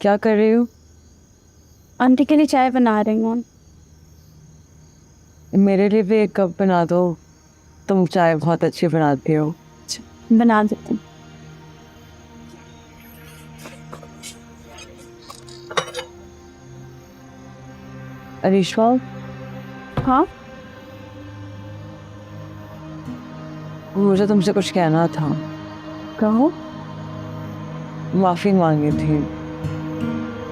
क्या कर रही हो? आंटी के लिए चाय बना रही हूँ। मेरे लिए भी एक कप बना दो। तुम चाय बहुत अच्छी बनाती हो। बना देती हूँ। अरिश्मा, हाँ, मुझे तुमसे कुछ कहना था। कहो। माफ़ी मांगी थी।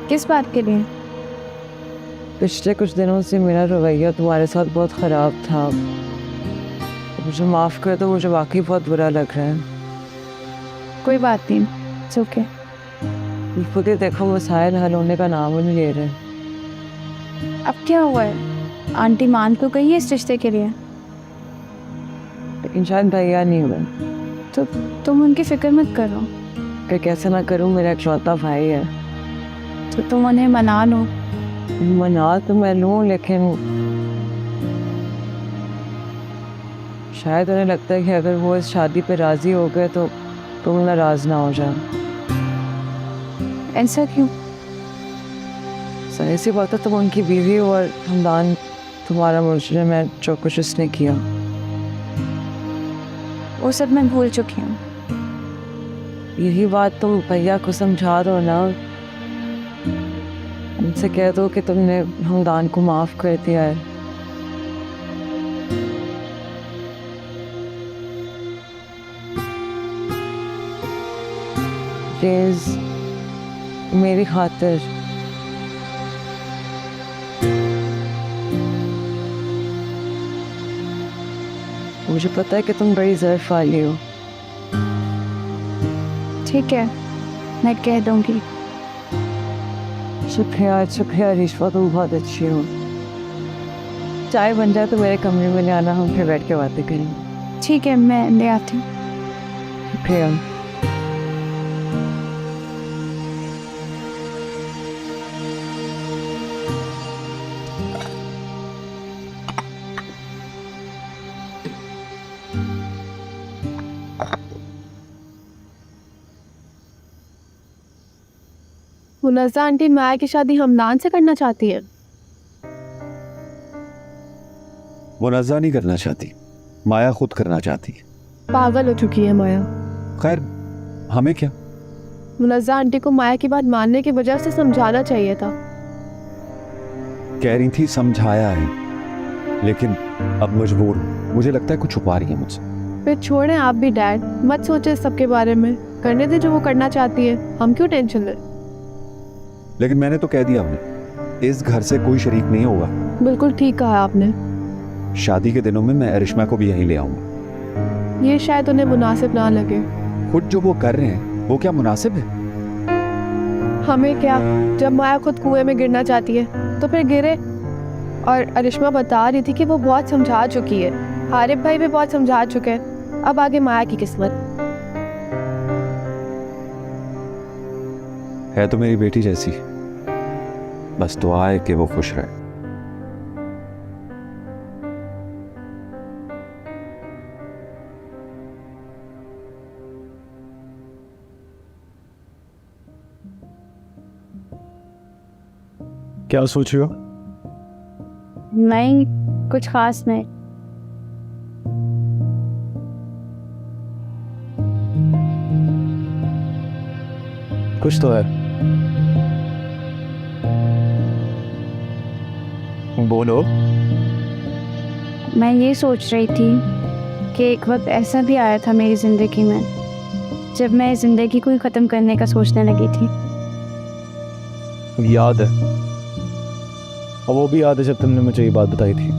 किस बात के लिए? पिछले कुछ दिनों से मेरा रवैया तुम्हारे साथ बहुत ख़राब था। मुझे माफ़ कर दो, मुझे वाकई बहुत बुरा लग रहा है। कोई बात नहीं, इट्स ओके। खुद ही देखो, मसाइल हल होने का नाम ही नहीं ले रहे। अब क्या हुआ है? आंटी मान तो गई है इस रिश्ते के लिए। लेकिन शायद भैया नहीं हुए। तो तुम उनकी फिक्र मत करो। कि कैसे ना करूँ, मेरा इकलौता भाई है। तो तुम उन्हें मना लो। मना तो मैं लूँ, लेकिन शायद उन्हें लगता है कि अगर वो इस शादी पे राज़ी हो गए तो तुम नाराज़ ना हो जाओ। ऐसा क्यों? सही सी बात है, तुम उनकी बीवी हो और खानदान तुम्हारा मुझे में जो कुछ उसने किया। वो सब मैं भूल चुकी हूँ। यही बात तुम भैया को समझा दो ना। उनसे कह दो कि तुमने हमदान को माफ़ कर दिया है। प्लीज, मेरी खातिर। मुझे पता है कि तुम बड़ी ज़र्फ वाली हो। ठीक है, मैं कह दूंगी। शुक्रिया शुक्रिया रिश्वा, तुम बहुत अच्छी हो। चाय बन जाए तो मेरे कमरे में ले आना, हम फिर बैठ के बातें करेंगे। ठीक है, मैं ले आती हूँ। शुक्रिया। मुनज़्ज़ा आंटी माया की शादी हमदान से करना चाहती है। मुनज़्ज़ा नहीं करना चाहती, माया खुद करना चाहती है। पागल हो चुकी है माया। खैर, हमें क्या। मुनज़्ज़ा आंटी को माया की बात मानने की वजह से समझाना चाहिए था। कह रही थी समझाया है, लेकिन अब मजबूर हूं। मुझे लगता है कुछ छुपा रही है मुझसे। फिर छोड़ें आप भी डैड, मत सोचे इस सब के बारे में। करने दे जो वो करना चाहती है, हम क्यों टेंशन लें। लेकिन मैंने तो कह दिया उन्हें, इस घर से कोई शरीक नहीं होगा। बिल्कुल ठीक कहा आपने। शादी के दिनों में मैं अरिश्मा को भी यहीं ले आऊंगा। ये शायद उन्हें मुनासिब ना लगे। खुद जो वो कर रहे हैं वो क्या मुनासिब है? हमें क्या, जब माया खुद कुएं में गिरना चाहती है तो फिर गिरे। और अरिश्मा बता रही थी कि वो बहुत समझा चुकी है। हारिफ भाई भी बहुत समझा चुके हैं। अब आगे माया की किस्मत। है तो मेरी बेटी जैसी, बस दुआ है कि वो खुश रहे। क्या सोच रहे हो? नहीं, कुछ खास नहीं। कुछ तो है, बोलो। मैं ये सोच रही थी कि एक वक्त ऐसा भी आया था मेरी ज़िंदगी में जब मैं ज़िंदगी को ही ख़त्म करने का सोचने लगी थी। याद है, और वो भी याद है जब तुमने मुझे ये बात बताई थी।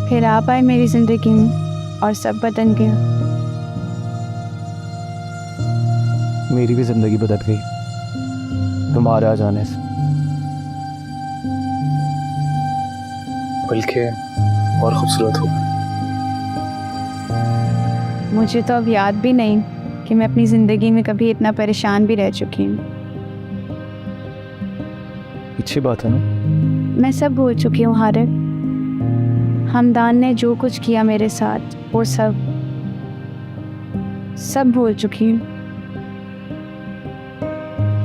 फिर आप आए मेरी ज़िंदगी में और सब बदल गया। मेरी भी जिंदगी बदल गई तुम्हारे आ जाने से, बल्कि और खूबसूरत हो। मुझे तो अब याद भी नहीं कि मैं अपनी ज़िंदगी में कभी इतना परेशान भी रह चुकी हूँ। अच्छी बात है ना। मैं सब भूल चुकी हूँ हारिफ। हमदान ने जो कुछ किया मेरे साथ, वो सब भूल चुकी हूँ।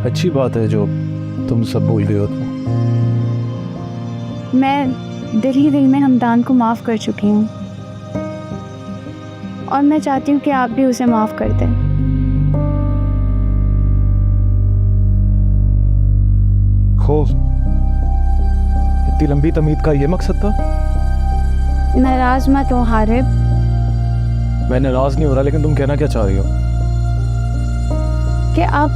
अच्छी बात है जो तुम सब भूल गए हो। मैं दिल ही दिल में हमदान को माफ़ कर चुकी हूँ और मैं चाहती हूँ कि आप भी उसे माफ़ कर दें। खो, इतनी लंबी तमीद का ये मकसद था? नाराज मत हो हारिब। मैं नाराज नहीं हो रहा, लेकिन तुम कहना क्या चाह रही हो? कि आप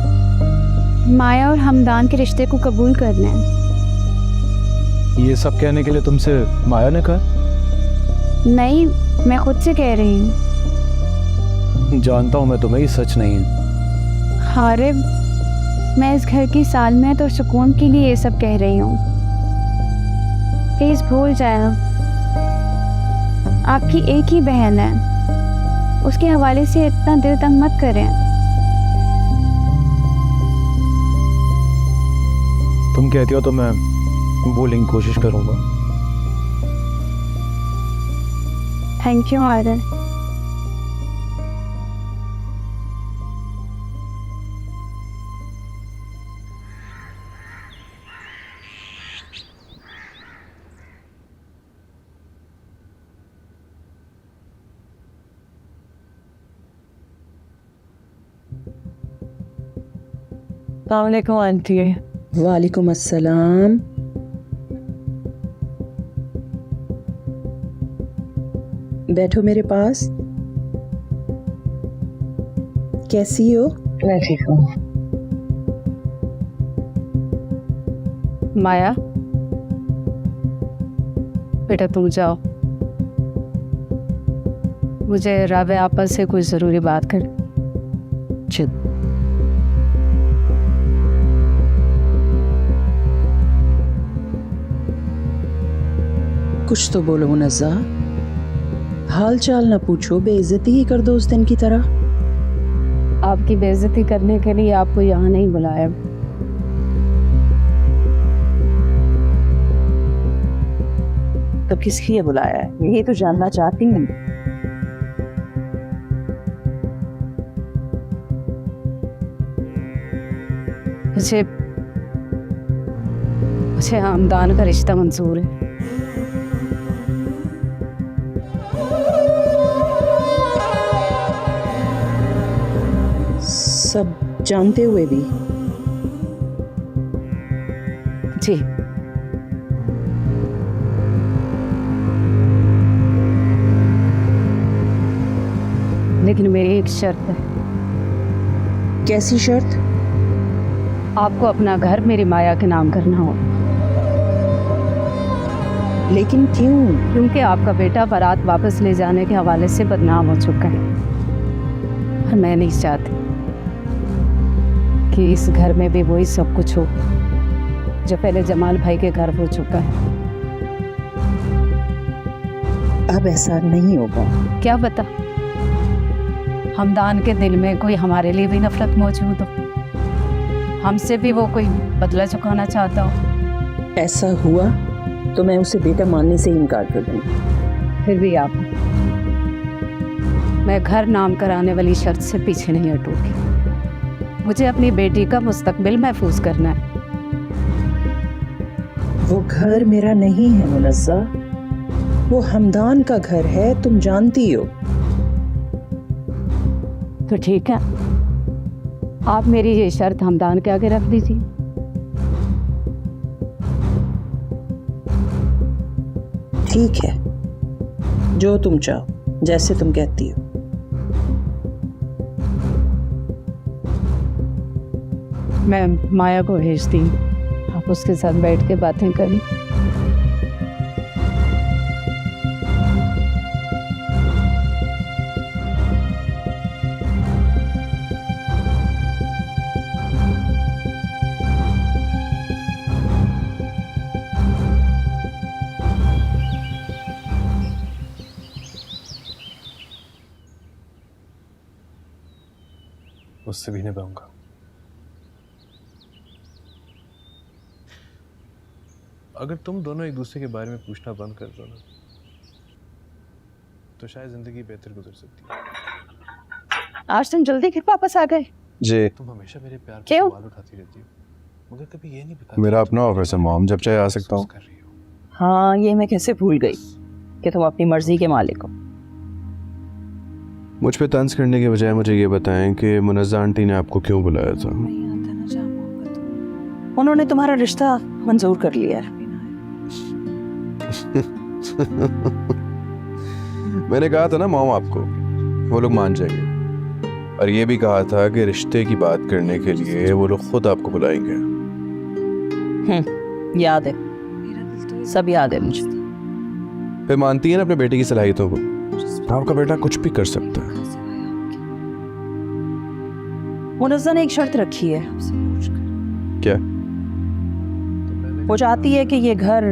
माया और हमदान के रिश्ते को कबूल कर लें। ये सब कहने के लिए तुमसे माया ने कहा? नहीं, मैं खुद से कह रही हूँ। जानता हूँ मैं तुम्हें, ये सच नहीं है। हारिब, मैं इस घर की सालमियत और सुकून के लिए ये सब कह रही हूँ। प्लीज़ भूल जाए। आपकी एक ही बहन है, उसके हवाले से इतना दिल तंग मत करें। तुम कहती हो तो मैं भूलने की कोशिश करूँगा। Thank you Harib. अस्सलाम वालेकुम आंटी। वालेकुम अस्सलाम। बैठो मेरे पास। कैसी हो? मैं ठीक हूँ। माया, बेटा तुम जाओ, मुझे रावे आपस से कुछ ज़रूरी बात कर। चल। कुछ तो बोलो मुनज़्ज़ा, हाल चाल ना पूछो, बेइज्जती ही कर दो उस दिन की तरह। आपकी बेइज्जती करने के लिए आपको यहाँ नहीं बुलाया। तो किस लिए बुलाया है, यही तो जानना चाहती हूँ। मुझे हमदान का रिश्ता मंजूर है। सब जानते हुए भी? जी, लेकिन मेरी एक शर्त है। कैसी शर्त? आपको अपना घर मेरी माया के नाम करना हो। लेकिन क्यों? क्योंकि आपका बेटा बारात वापस ले जाने के हवाले से बदनाम हो चुका है और मैं नहीं चाहती कि इस घर में भी वही सब कुछ हो जो पहले जमाल भाई के घर हो चुका है। अब ऐसा नहीं होगा। क्या पता हमदान के दिल में कोई हमारे लिए भी नफरत मौजूद हो, हमसे भी वो कोई बदला चुकाना चाहता हो। ऐसा हुआ तो मैं उसे बेटा मानने से इनकार कर दूंगी। फिर भी आप, मैं घर नाम कराने वाली शर्त से पीछे नहीं हटूंगी। मुझे अपनी बेटी का मुस्तकबिल महफूज करना है। वो घर मेरा नहीं है मुनज़्ज़ा, वो हमदान का घर है, तुम जानती हो। तो ठीक है, आप मेरी ये शर्त हमदान के आगे रख दीजिए। ठीक है, जो तुम चाहो, जैसे तुम कहती हो। मैं माया को भेजती हूँ, आप उसके साथ बैठ के बातें करें। उससे भी निभाऊंगा। अगर तुम दोनों एक दूसरे के बारे में पूछना बंद कर दो ना, तो शायद जिंदगी बेहतर गुजर सकती है। आज तुम जल्दी घर वापस आ गए। जी तुम हमेशा मेरे प्यार पे क्यों? सवाल उठाती रहती हो मगर कभी ये नहीं बताती मेरा अपना ऑफिस है मॉम, जब चाहे आ सकता हूँ। कर रही हो। हाँ, ये मैं कैसे भूल गई कि तुम अपनी मर्जी के मालिक हो। मुझ पे तंज करने के बजाय मुझे ये बताएं कि मुनज़्ज़ा आंटी ने आपको क्यों बुलाया था। उन्होंने तुम्हारा रिश्ता मंजूर कर लिया है। मैंने कहा था ना मॉम आपको, वो लोग मान जाएंगे। और ये भी कहा था कि रिश्ते की बात करने के लिए वो लोग खुद आपको बुलाएंगे। याद है, सब याद है मुझे। फिर मानती है ना अपने बेटे की सलाहियतों को। आपका बेटा कुछ भी कर सकता है। मुनज़्ज़ा ने एक शर्त रखी है। क्या? वो चाहती है कि ये घर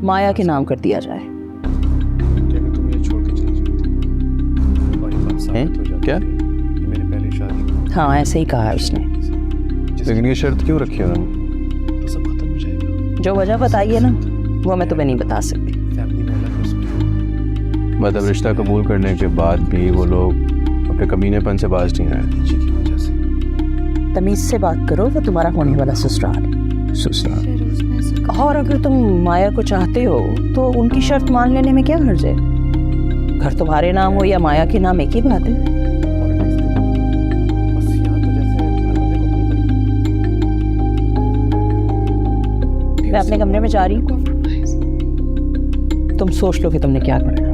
माया के नाम कर दिया जाए। कि अगर तुम ये छोड़ के चली जाती और ये बात साबित हो जाती क्या? कि मेरी पहली शादी हाँ, ऐसे ही कहा है उसने। लेकिन ये शर्त क्यों रखी है उन्होंने? तो सब खत्म हो जाएगा। जो वजह बताई है ना, वो मैं तुम्हें नहीं बता सकती। फैमिली में अलग उसमें मतलब रिश्ता कबूल करने के बाद भी वो लोग अपने कमीनेपन से बाज नहीं आए। जी की वजह से तमीज से बात करो, वो तुम्हारा होने वाला ससुराल है। ससुराल। और अगर तुम माया को चाहते हो तो उनकी शर्त मान लेने में क्या हर्ज है? घर तुम्हारे नाम हो या माया के नाम, एक ही बात है। बस यहाँ तो जैसे हर बंदे को अपनी पड़ी। मैं अपने कमरे में जा रही हूँ, तुम सोच लो कि तुमने क्या करना।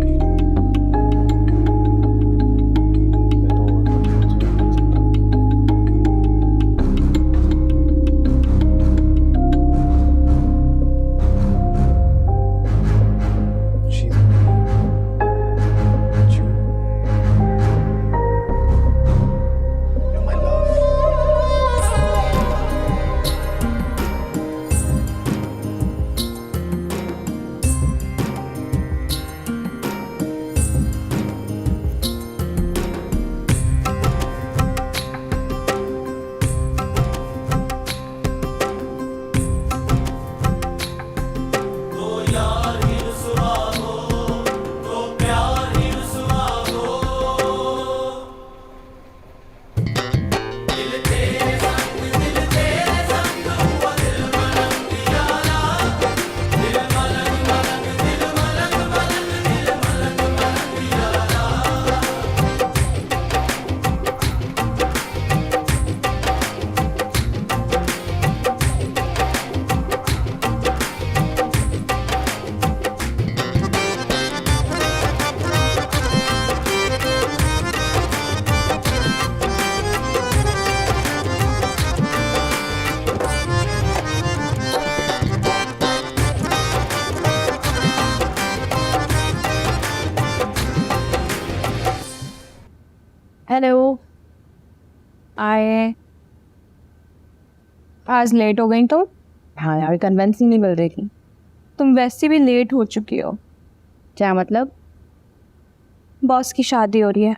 हेलो, आए। आज लेट हो गई तुम? हाँ यार, कन्वेंस ही नहीं मिल रही थी। तुम वैसे भी लेट हो चुकी हो। क्या मतलब? बॉस की शादी हो रही है।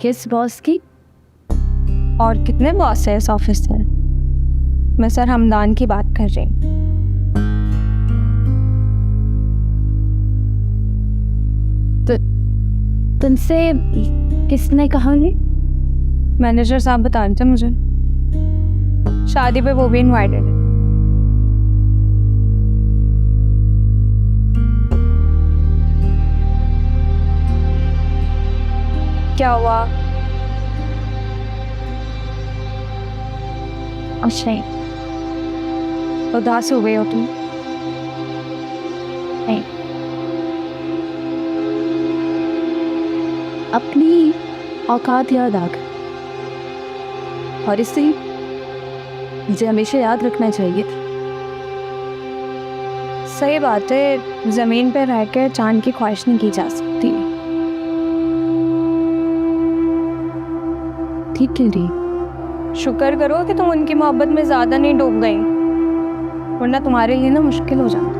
किस बॉस की? और कितने बॉस है इस ऑफिस में? मैं सर हमदान की बात कर रही हूँ। तुमसे किसने कहा? नहीं, मैनेजर साहब बता रहे थे मुझे। शादी पे वो भी इनवाइटेड है। क्या हुआ? अच्छा, उदास हो गई हो तुम? नहीं, अपनी औकात याद आ गई और इससे मुझे हमेशा याद रखना चाहिए था। सही बात है, ज़मीन पे रह कर चांद की ख्वाहिश नहीं की जा सकती। ठीक कह रही। शुक्र करो कि तुम उनकी मोहब्बत में ज़्यादा नहीं डूब गई, वरना तुम्हारे लिए ना मुश्किल हो जाता।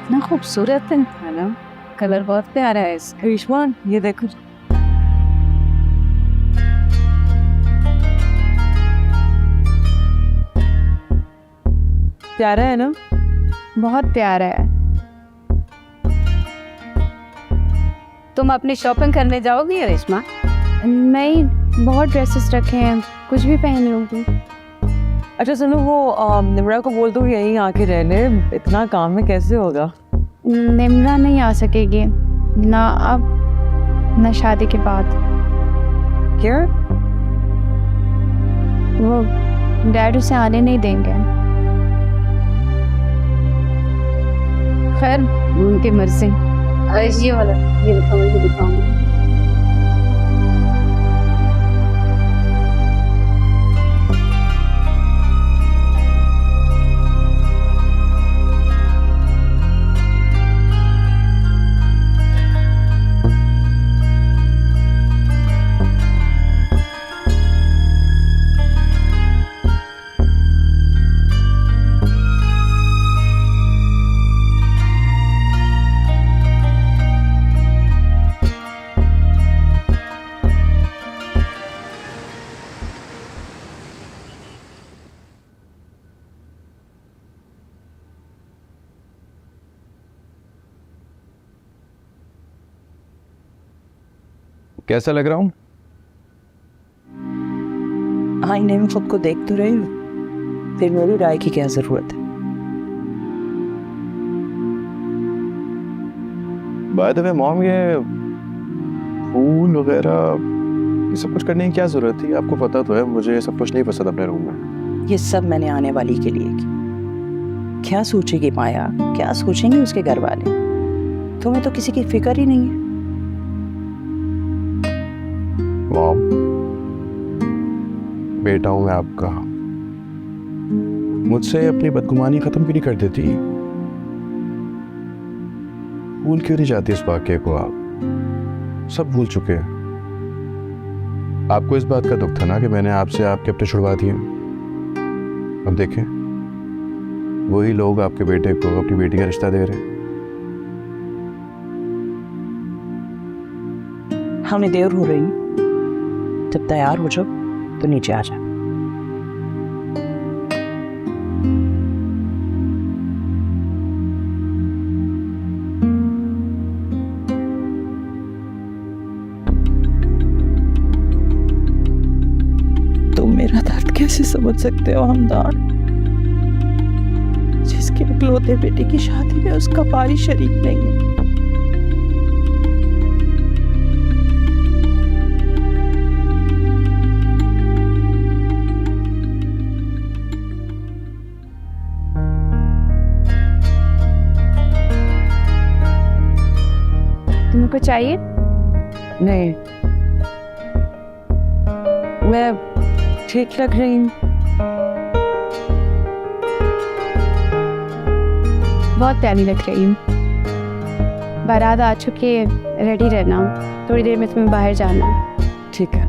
कितना खूबसूरत है ना, कलर बहुत प्यारा है इसका। करिश्मा ये देखो, प्यारा है ना? बहुत प्यारा है। तुम अपनी शॉपिंग करने जाओगी रेशमा? नहीं, बहुत ड्रेसेस रखे हैं, कुछ भी पहन लूँगी। अच्छा सुनो, वो निम्रा को बोल दो यहीं आके रहने, इतना काम में कैसे होगा? निम्रा नहीं आ सकेगी, ना अब ना शादी के बाद। क्या? वो डैड उसे आने नहीं देंगे। खैर उनकी मर्जी। ये वाला ये दिखाऊंगी। कैसा लग रहा हूँ? आईने में खुद को देख तो रही हूँ, फिर मेरी राय की क्या जरूरत है? बाय द वे मॉम, ये फूल वगैरह ये सब कुछ करने की क्या जरूरत थी? आपको पता तो है मुझे सब कुछ नहीं पसंद अपने रूम में। ये सब मैंने आने वाली के लिए की। क्या सोचेगी माया, क्या सोचेंगे उसके घर वाले? तुम्हें तो किसी की फिक्र ही नहीं है। मॉम, बेटा हूं मैं आपका, मुझसे अपनी बदगुमानी खत्म क्यों नहीं कर देती? भूल क्यों नहीं जाती इस वाक्य को? आप सब भूल चुके हैं। आपको इस बात का दुख था ना कि मैंने आपसे आपके अपने छुड़वा दिए। अब देखें, वही लोग आपके बेटे को अपनी बेटी का रिश्ता दे रहे हैं। हमें देर हो रही, जब तैयार हो जाओ तो नीचे आ जा। तुम मेरा दर्द कैसे समझ सकते हो हमदान? जिसके इकलौते बेटे की शादी में उसका पारी शरीक नहीं है। तुमको चाहिए? नहीं, मैं ठीक लग रही हूँ। बहुत प्यारी लग रही हूँ। बारात आ चुकी है, रेडी रहना, थोड़ी देर में तुम्हें बाहर जाना है। ठीक है।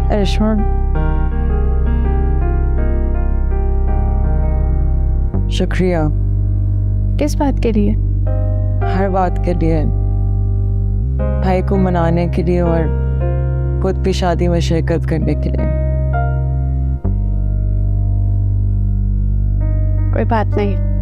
करिश्मा, शुक्रिया। किस बात के लिए? हर बात के लिए, भाई को मनाने के लिए और खुद भी शादी में शिरकत करने के लिए। कोई बात नहीं।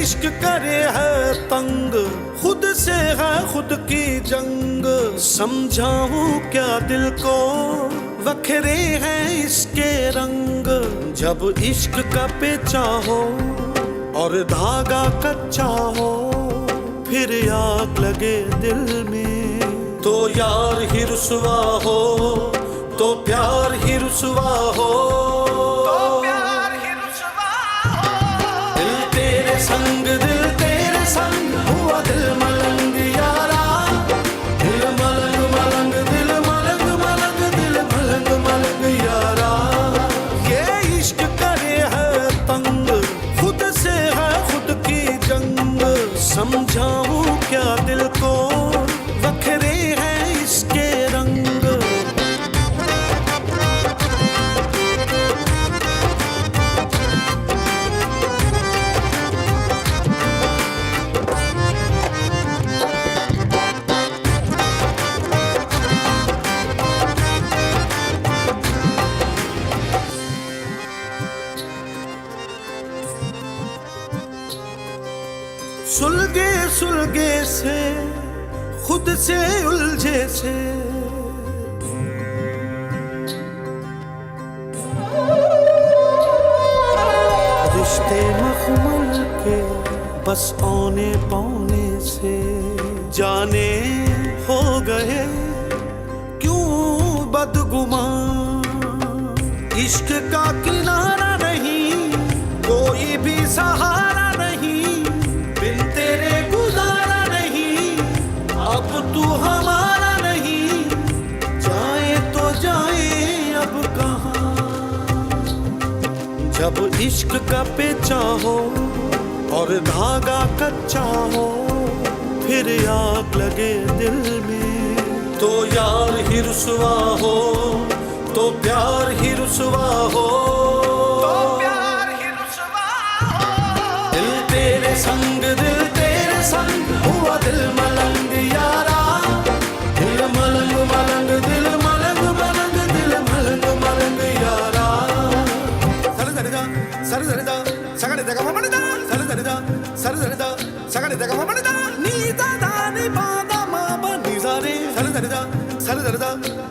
इश्क करे है तंग, खुद से है खुद की जंग। समझाऊं क्या दिल को, वखरे हैं इसके रंग। जब इश्क का पेचा हो और धागा कच्चा हो, फिर आग लगे दिल में। तो यार ही रुसवा हो तो प्यार ही रुसवा हो, दिल तेरे संग हुआ दिल मलंग यारा, दिल मलंग मलंग दिल मलंग मलंग दिल मलंग मलंग यारा। ये इश्क करे है तंग, खुद से है खुद की जंग, समझाऊं क्या दिल को वखरे हैं इसके रंग। सुलगे सुलगे से खुद से उलझे से, रिश्ते मखमल के बस औने पौने से, जाने हो गए क्यों बदगुमान। इश्क का किनारा नहीं कोई भी सहारा नहीं, बिन तेरे गुजारा नहीं, अब तू हमारा नहीं, जाए तो जाए अब कहाँ। जब इश्क का पेचा हो और धागा कच्चा हो, फिर आग लगे दिल में। तो यार ही रुसवा हो तो प्यार ही रुसवा हो, तेरे संग हुआ दिल मलंग यारा, दिल मलंग मलंग दिल मलंग मलंग दिल मलंग मलंग यारा। सर सरिदा सर सरिदा सगड़े जगह ममनदा, सर सरिदा सर सरिदा सगड़े जगह ममनदा, नी दादा नी बादा मा बनी सारे, सर सरिदा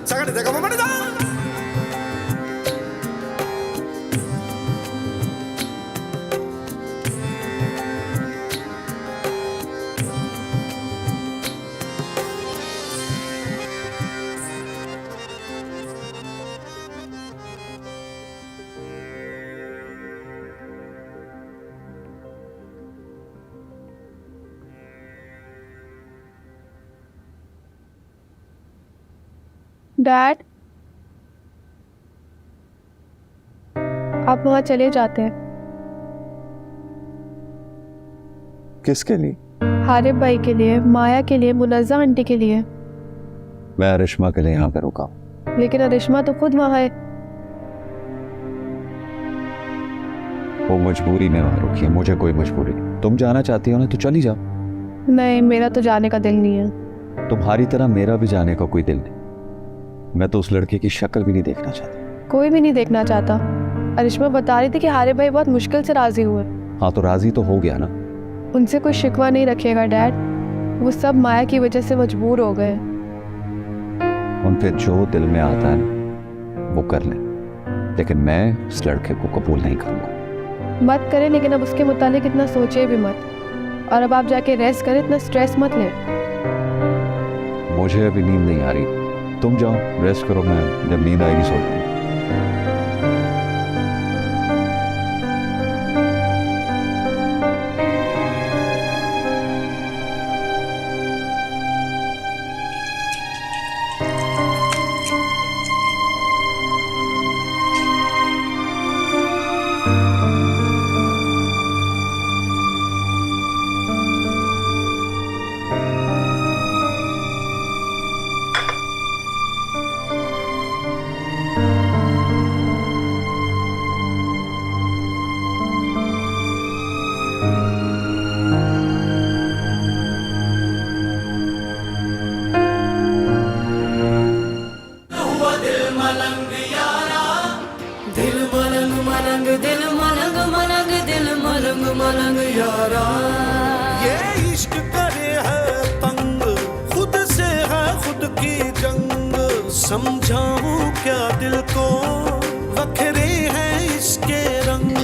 सगड़े जगह ममनदा। डैड, आप वहाँ चले जाते हैं। किसके लिए? हारिब भाई के लिए, माया के लिए, मुनज़्ज़ा आंटी के लिए। मैं अरिश्मा के लिए यहाँ पे रुका हूँ। लेकिन अरिश्मा तो खुद वहाँ है। वो मजबूरी में वहाँ रुकी है, मुझे कोई मजबूरी नहीं। तुम जाना चाहती हो ना तो चली जाओ। नहीं, मेरा तो जाने का दिल नहीं है। तुम्हारी तरह मेरा भी जाने का कोई दिल नहीं। मैं तो उस लड़के की शक्ल भी नहीं देखना चाहता। कोई भी नहीं देखना चाहता। अरिश्मा बता रही थी कि हारिब भाई बहुत मुश्किल से राजी हुए। हाँ तो राजी तो हो गया ना। उनसे कोई शिकवा नहीं रखेगा डैड, वो सब माया की वजह से मजबूर हो गए। उन पे जो दिल में आता है ना वो कर लें, लेकिन मैं उस लड़के को कबूल नहीं करूँगा। मत करें, लेकिन अब उसके मुतालिक इतना सोचे भी मत। और अब आप जाके रेस्ट करें, इतना स्ट्रेस मत लें। मुझे अभी नींद नहीं आ रही, तुम जाओ रेस्ट करो, मैं जब नींद आएगी सो जाऊंगा। मलंग मलंग यारा, ये इश्क करे है तंग, खुद से है खुद की जंग। समझाऊं क्या दिल को, वखरे हैं इसके रंग।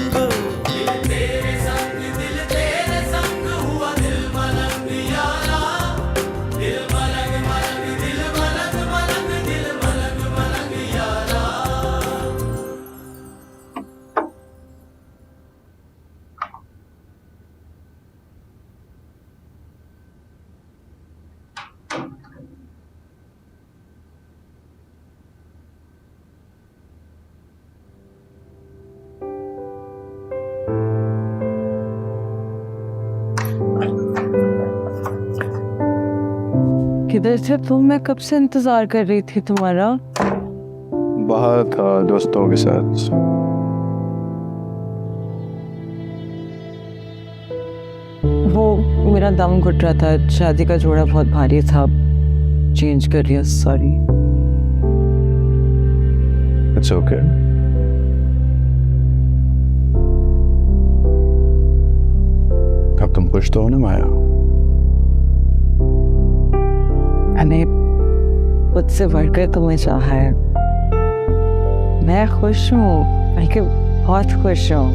दिल तेरे संग हुआ दिल मलंग यारा। किधर थे तुम? मैं कब से इंतजार कर रही थी तुम्हारा। बाहर था दोस्तों के साथ। वो मेरा दम घुट रहा था, शादी का जोड़ा बहुत भारी था, चेंज कर लिया, सॉरी। It's okay. अब तुम खुश तो हो ना माया? मैंने मुझसे बढ़कर तुम्हें चाहा है। मैं खुश हूँ, बल्कि बहुत खुश हूँ।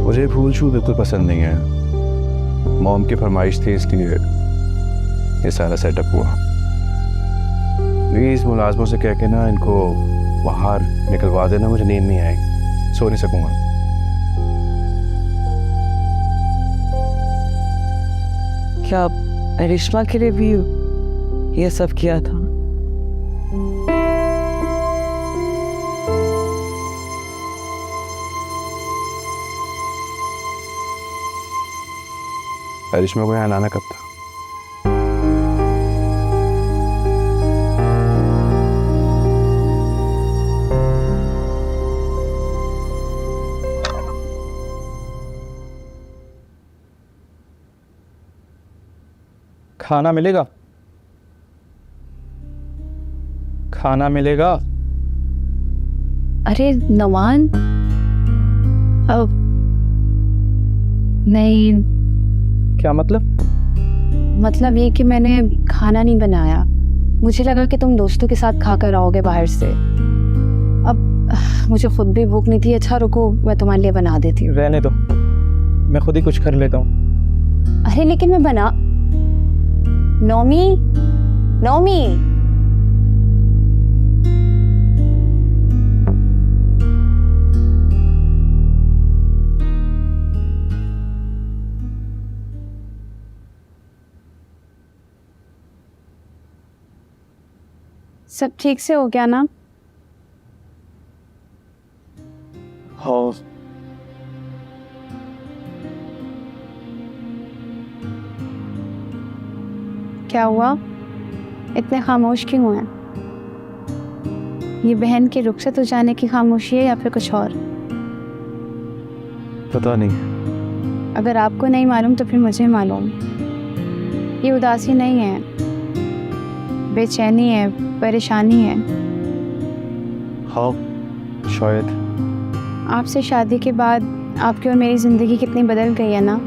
मुझे फूल शूल बिल्कुल पसंद नहीं है। मॉम की फरमाइश थी इसलिए ये सारा सेटअप हुआ। प्लीज मुलाजमों से कह के ना इनको बाहर निकलवा देना, मुझे नींद नहीं आएगी, सो नहीं सकूंगा। क्या रिश्मा के लिए भी ये सब किया था? करिश्मा को यहाँ लाना कब था? खाना मिलेगा? खाना मिलेगा? अरे नवान, अब नहीं, क्या मतलब ये कि मैंने खाना नहीं बनाया। मुझे लगा कि तुम दोस्तों के साथ खाकर आओगे बाहर से। अब मुझे खुद भी भूख नहीं थी। अच्छा रुको, मैं तुम्हारे लिए बना देती हूँ। रहने दो, मैं खुद ही कुछ कर लेता हूँ। अरे लेकिन मैं बना। नौमी, नौमी, सब ठीक से हो गया ना? हाँ। क्या हुआ? इतने खामोश क्यों हैं? ये बहन के रुखसत हो जाने की खामोशी है या फिर कुछ और? पता नहीं। अगर आपको नहीं मालूम तो फिर मुझे मालूम। ये उदासी नहीं है, बेचैनी है, परेशानी है। हाँ शायद। आपसे शादी के बाद आपकी और मेरी ज़िंदगी कितनी बदल गई है ना।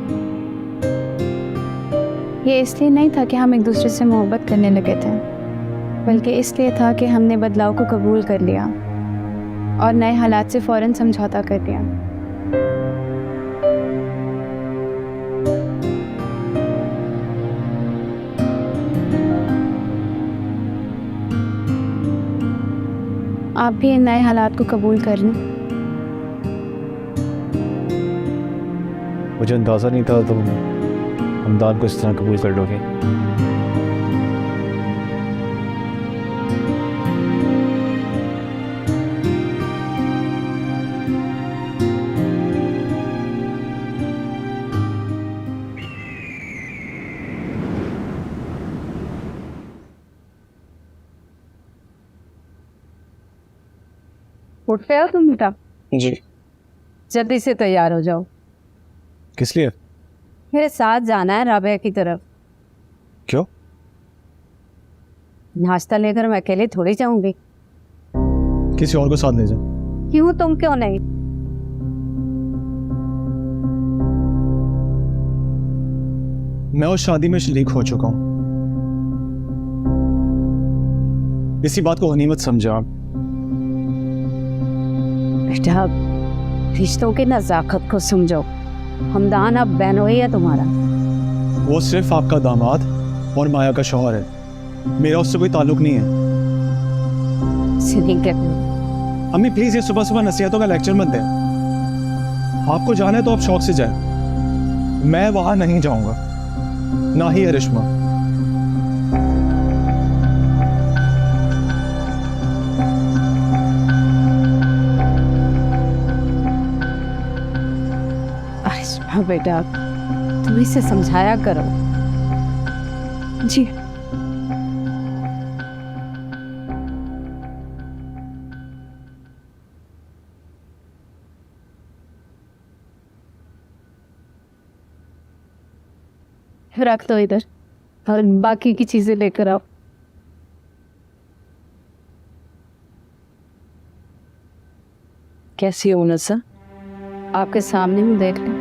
ये इसलिए नहीं था कि हम एक दूसरे से मोहब्बत करने लगे थे, बल्कि इसलिए था कि हमने बदलाव को कबूल कर लिया और नए हालात से फ़ौरन समझौता कर लिया। आप भी इन नए हालात को कबूल कर लें। मुझे अंदाज़ा नहीं था तुम हमदान को इस तरह कबूल कर लोगे। उठ पे हो तुम बेटा? जी। जल्दी से तैयार हो जाओ, किस लिए? मेरे साथ जाना है राबिया की तरफ। क्यों? नाश्ता लेकर मैं अकेले थोड़ी जाऊंगी। किसी और को साथ ले जाओ। क्यों, तुम क्यों नहीं? मैं उस शादी में शरीक हो चुका हूं, इसी बात को गनीमत समझा। बेटा, रिश्तों की नज़ाकत को समझो। हमदान अब बहनोई है तुम्हारा। वो सिर्फ आपका दामाद और माया का शौहर है, मेरा उससे कोई ताल्लुक नहीं है। अम्मी प्लीज ये सुबह सुबह नसीहतों का लेक्चर मत दें। आपको जाना है तो आप शौक से जाए, मैं वहां नहीं जाऊंगा, ना ही अरिश्मा। अरिश्मा बेटा, तुम इसे समझाया करो। जी रख दो इधर और बाकी की चीजें लेकर आओ। कैसी हो मुनस्सा? आपके सामने ही देख लो।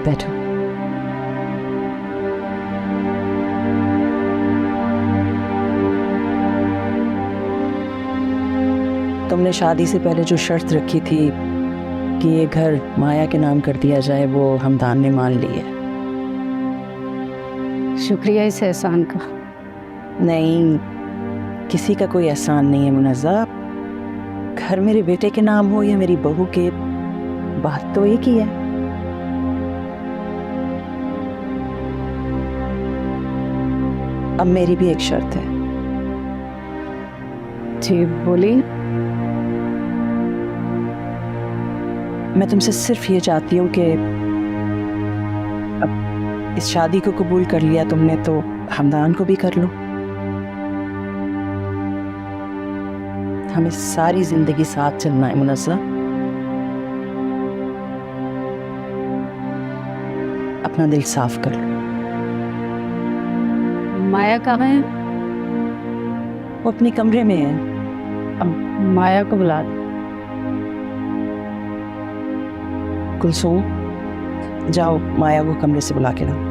बैठो। तुमने शादी से पहले जो शर्त रखी थी कि ये घर माया के नाम कर दिया जाए, वो हमदान ने मान ली है। शुक्रिया इस एहसान का। नहीं, किसी का कोई एहसान नहीं है मुनस्सा। घर मेरे बेटे के नाम हो या मेरी बहू के, बात तो एक ही है। अब मेरी भी एक शर्त है। जी बोलिए। मैं तुमसे सिर्फ ये चाहती हूँ कि अब इस शादी को कबूल कर लिया तुमने तो हमदान को भी कर लो। हमें सारी जिंदगी साथ चलना है मुनस्सा। अपना दिल साफ कर लो। माया कहाँ है? वो अपने कमरे में है। अब माया को बुला दो। कुलसूम, जाओ माया को कमरे से बुला के लाओ।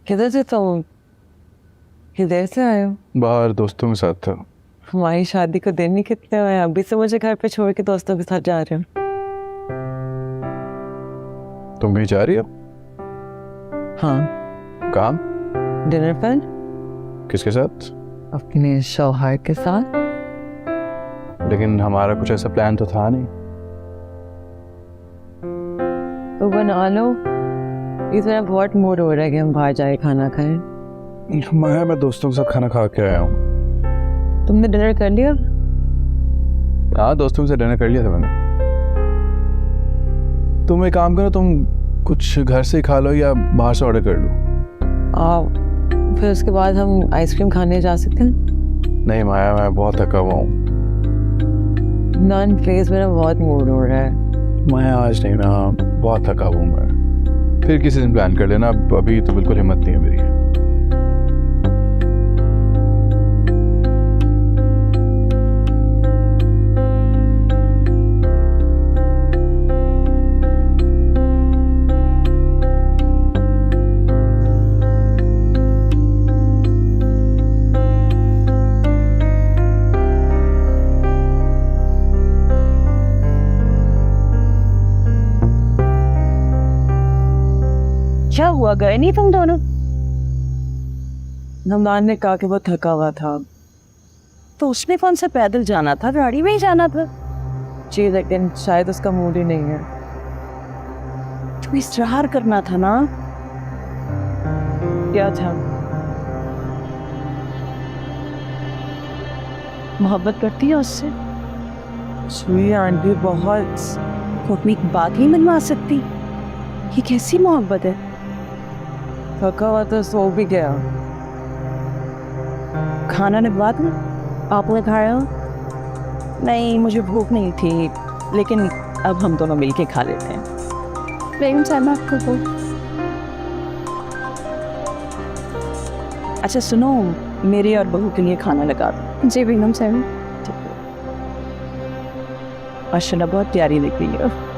किधर से तुम? किधर से आए हो? बाहर दोस्तों के साथ था। हमारी शादी को दिन ही कितने हुए, अभी से मुझे घर पे छोड़ के दोस्तों के साथ जा रहे हो? तुम कहीं जा रही हो? हाँ। काम? डिनर पर? किसके साथ? अपने शौहर के साथ। लेकिन हमारा कुछ ऐसा प्लान तो था नहीं। तो बना लो। इस तरह बहुत मूड हो रहा है कि हम बाहर जाए खाना खाएं। मैं दोस्तों के साथ खाना खा के आया हूँ। तुमने डिनर कर लिया? हाँ, दोस्तों से डिनर कर लिया था मैंने। तुम एक काम करो, तुम कुछ घर से ही खा लो या बाहर से ऑर्डर कर लो। आओ, फिर उसके बाद हम आइसक्रीम खाने जा सकते हैं। नहीं माया, मैं बहुत थका हुआ हूँ। नॉन प्लीज, मेरा बहुत मूड हो रहा है। माया आज नहीं ना, बहुत थका हुआ हूँ मैं। फिर किसी दिन प्लान कर लेना, अभी तो बिल्कुल हिम्मत नहीं है मेरी। क्या हुआ, गए नहीं तुम दोनों? हमदान ने कहा कि वो थका हुआ था। तो उसने कौन सा पैदल जाना था, गाड़ी में ही जाना था। जी, लेकिन शायद उसका मूड ही नहीं है। तो इस्तेहार करना था ना। क्या था? मोहब्बत करती है उससे? सुई आंटी बहुत। वो अपनी बात नहीं मनवा सकती। ये कैसी मोहब्बत है? थका हुआ तो सो भी गया। खाना निभवा दूं? आपने खाया? नहीं, मुझे भूख नहीं थी, लेकिन अब हम दोनों मिलके खा लेते हैं। बेगम साहब आपको वो अच्छा सुनो, मेरे और बहू के लिए खाना लगा दो। जी बेगम साहब। माशाल्लाह बहुत प्यारी दिख रही है।